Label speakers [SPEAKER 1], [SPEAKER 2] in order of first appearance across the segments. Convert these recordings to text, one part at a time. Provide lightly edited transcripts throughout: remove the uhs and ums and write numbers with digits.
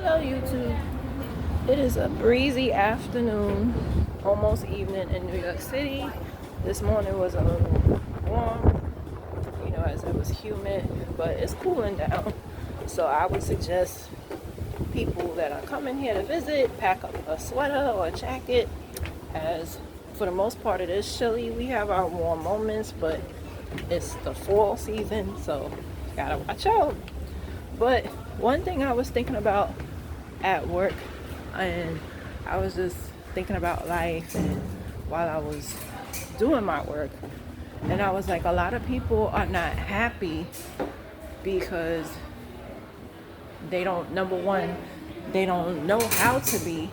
[SPEAKER 1] Hello YouTube. It is a breezy afternoon, almost evening in New York City. This morning was a little warm, as it was humid, but it's cooling down. So I would suggest people that are coming here to visit, pack up a sweater or a jacket, as for the most part it is chilly. We have our warm moments, but it's the fall season, so gotta watch out. But one thing I was thinking about at work, and I was just thinking about life and while I was doing my work, and I was like, a lot of people are not happy because they don't, number one, they don't know how to be,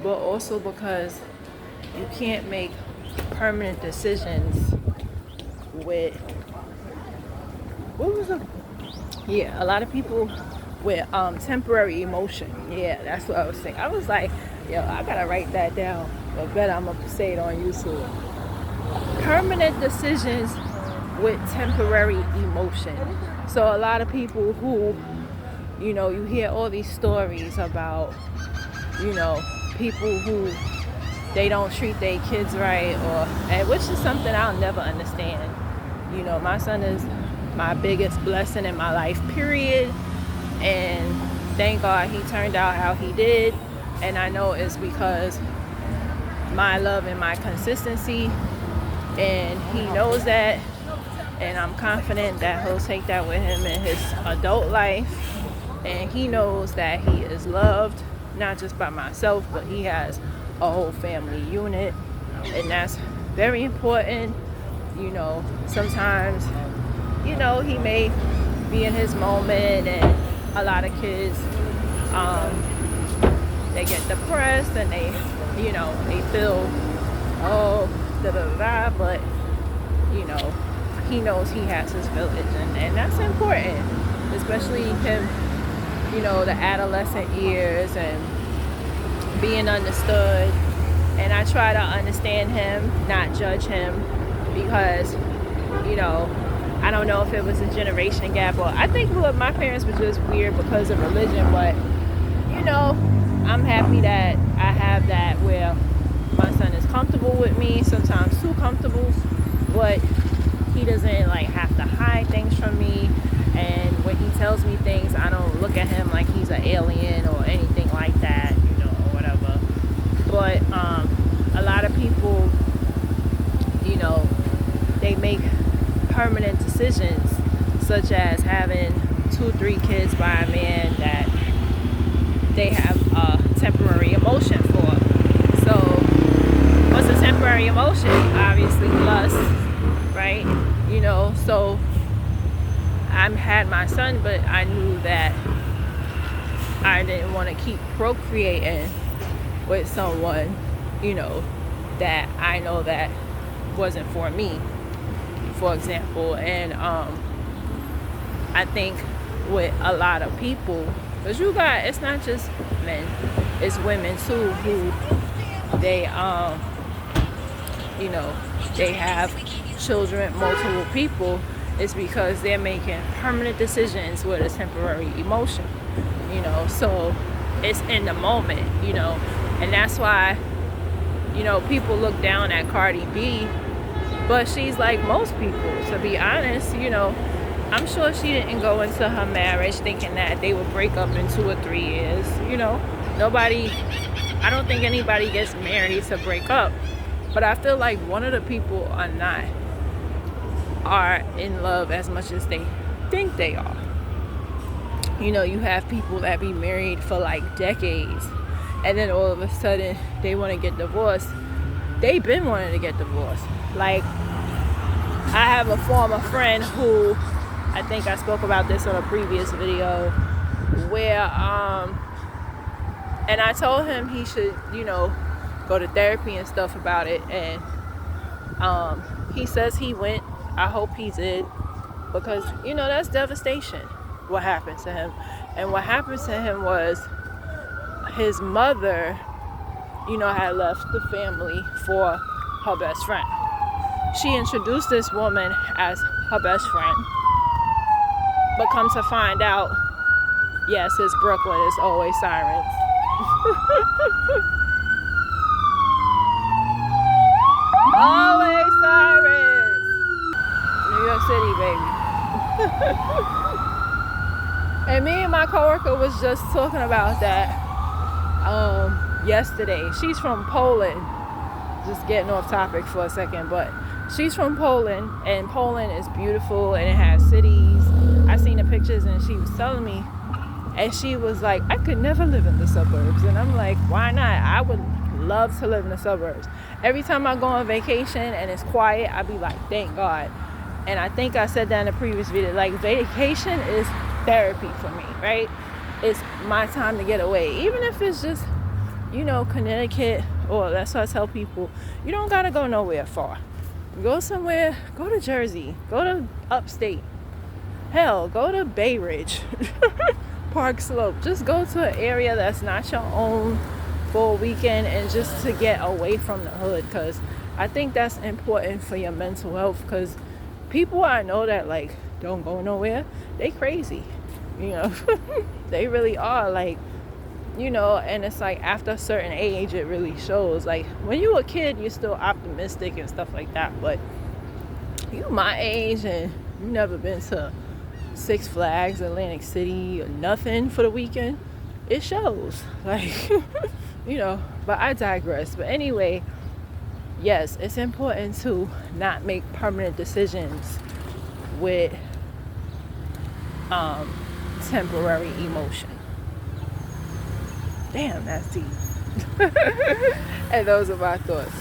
[SPEAKER 1] but also because you can't make permanent decisions with, a lot of people with temporary emotion. Yeah, that's what I was saying. I was like, I gotta write that down, but better I'm gonna say it on YouTube. Permanent decisions with temporary emotion. So a lot of people who, you hear all these stories about, people who they don't treat their kids right, and which is something I'll never understand. My son is my biggest blessing in my life, period. And thank God he turned out how he did. And I know it's because my love and my consistency. And he knows that. And I'm confident that he'll take that with him in his adult life. And he knows that he is loved, not just by myself, but he has a whole family unit. And that's very important. Sometimes, he may be in his moment, and a lot of kids, they get depressed and they feel, but, he knows he has his village, and that's important, especially him, the adolescent years and being understood. And I try to understand him, not judge him, because, I don't know if it was a generation gap, or I think my parents were just weird because of religion, but, I'm happy that I have that where my son is comfortable with me, sometimes too comfortable, but he doesn't have to hide things from me. And when he tells me things, I don't look at him like he's an alien or anything like that, or whatever. But a lot of people, they make permanent decisions, such as having 2-3 kids by a man that they have a temporary emotion for. So what's a temporary emotion? Obviously lust, right? So I had my son, but I knew that I didn't want to keep procreating with someone, that I know that wasn't for me, for example. And I think with a lot of people, because it's not just men, it's women too, who they they have children, multiple people. It's because they're making permanent decisions with a temporary emotion, so it's in the moment, and that's why, people look down at Cardi B, but she's like most people, to be honest. I'm sure she didn't go into her marriage thinking that they would break up in 2 or 3 years. I don't think anybody gets married to break up, but I feel like one of the people are in love as much as they think they are. You have people that be married for decades, and then all of a sudden they want to get divorced. They've been wanting to get divorced. I have a former friend who, I think I spoke about this on a previous video, where and I told him he should go to therapy and stuff about it, and he says he went. I hope he did, because that's devastation, what happened to him. And what happened to him was his mother had left the family for her best friend. She introduced this woman as her best friend, but come to find out, Yes, it's Brooklyn. It's always sirens. Always sirens. New York City, baby. And me and my coworker was just talking about that yesterday. She's from Poland. Just getting off topic for a second, but she's from Poland, and Poland is beautiful and it has cities. I seen the pictures and she was telling me, and she was like, I could never live in the suburbs. And I'm like, why not? I would love to live in the suburbs. Every time I go on vacation and it's quiet, I be like, thank God. And I think I said that in a previous video, like vacation is therapy for me, right? It's my time to get away. Even if it's just, Connecticut, or that's what I tell people, you don't gotta go nowhere far. Go somewhere, go to Jersey, go to upstate. Hell, go to Bay Ridge, Park Slope. Just go to an area that's not your own for a weekend, and just to get away from the hood, because I think that's important for your mental health, because people I know that like don't go nowhere, they crazy, they really are, like, and it's like after a certain age it really shows. Like when you're a kid you're still optimistic and stuff like that, but you my age and you never been to Six Flags, Atlantic City, or nothing for the weekend, it shows, like, but I digress. But anyway, yes, it's important to not make permanent decisions with temporary emotion. Damn, that's deep. And those are my thoughts.